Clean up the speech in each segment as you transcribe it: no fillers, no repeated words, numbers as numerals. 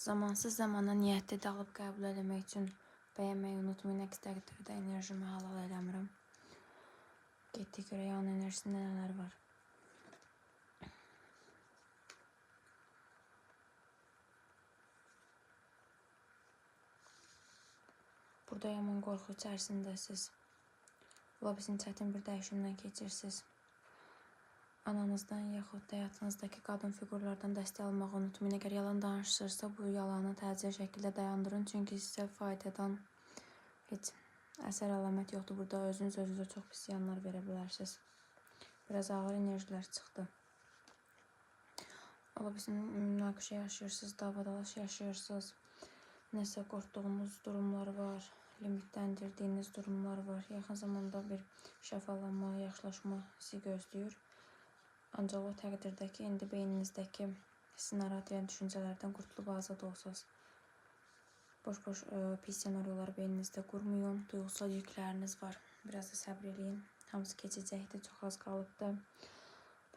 Zamansız zamana niyyətli dalıb qəbul eləmək üçün bəyənməyi unutmayın. Əks təqdirdə enerjimi halal eləmirəm. Getdik görək yan enerjisində nələr var. Burada yaman qorxu içərisindəsiz. Ola bilsin çətin bir dəyişimdən keçirsiniz. Ananızdan yaxud da həyatınızdakı qadın fiqurlardan dəstək almağı unutmayın. Əgər yalan danışırsa, bu yalanı təcili şəkildə dayandırın. Çünki sizə faydadan heç əsər əlamət yoxdur. Burada özünüzə çox pis ziyanlar verə bilərsiniz. Biraz ağır enerjilər çıxdı. Ola bilsin münaqişə yaşayırsınız, davadalaş yaşayırsınız. Nəsə qorxduğunuz durumlar var, limitlendirdiyiniz durumlar var. Yaxın zamanda bir şəfalanma, yaxşılaşma sizi gözləyir. Ancaq o təqdirdə ki, indi beyninizdəki sizi narahat edən düşüncələrdən qurtulub azad olsanız. Boş-boş pis senaryolar beyninizdə qurmayın. Duyğusal yükləriniz var. Biraz da səbr eləyin. Hamısı keçəcəkdir, çox az qalıbdır.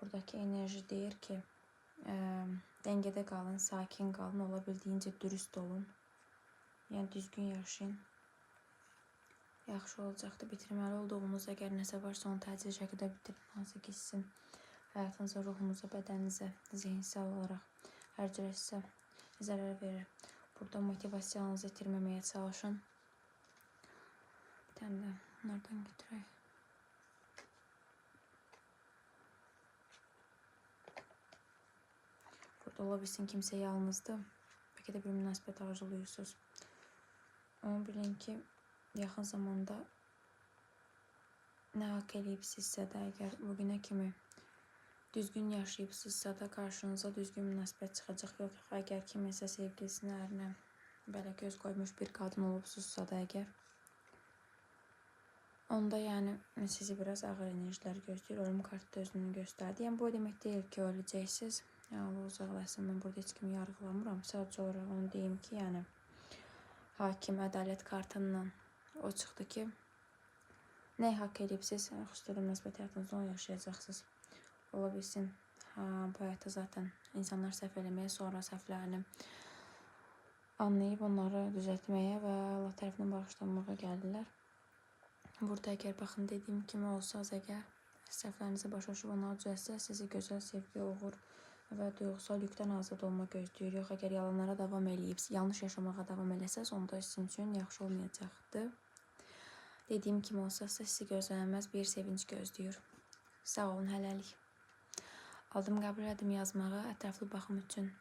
Buradakı enerji deyir ki, dəngədə qalın, sakin qalın, ola bildiyincə dürüst olun. Yəni düzgün yaşayın. Yaxşı olacaqdır. Bitirməli olduğunuz əgər nəsə varsa onu təcili şəkildə bitirin. Hansı ki sizin həyatınıza, ruhunuza, bədəninizə, zihinsel olaraq hər cürə sizə zərər verir. Burada motivasiyanızı itirməməyə çalışın. Bir tane də bunlardan götürək. Burada ola bilsin kimsə yalnızdır. Bəlkə də bir münasibət arzulayırsınız. Onu bilin ki, yaxın zamanda nə haqq eləyibsizsə də, əgər bugünə kimi düzgün yaşayıbsızsa da qarşınıza düzgün münasibət çıxacaq. Yox, əgər kiminsə sevgilisinin ərinə belə göz qoymuş bir qadın olubsuzsa da əgər, onda yəni sizi biraz ağır enerjilər gözləyir. Ölüm kartı da özünü göstərdi. Yəni bu demək deyil ki, öləcəksiniz. Yəni Allah uzaqlaşsın, mən burada heç kimi yargılamıram. Sadəcə olaraq onu deyim ki, yəni hakim ədalət kartından o çıxdı ki, nə haqq eləyibsiz, xüsusilə münasibət həyatınızda onu yaşayacaqsınız. Ola bilsin, bu həyatda zaten insanlar səhv eləməyə, sonra səhvlərini anlayıb onları düzəltməyə və Allah tərəfindən bağışlanmağa gəlirlər. Burada əgər baxın dediyim kimi olsanız, əgər səhvlərinizi başa düşüb onları düzəltsə, sizi gözəl sevgi, uğur və duyğusal yükdən azad olma gözləyir. Yox, əgər yalanlara davam eləyib, yanlış yaşamağa davam eləsəz, onda sizin üçün yaxşı olmayacaqdır. Dediyim kimi olsa, sizi gözlənilməz bir sevinç gözləyir. Sağ olun, hələlik. Aldım, qəbul edim yazmağı ətraflı baxım üçün.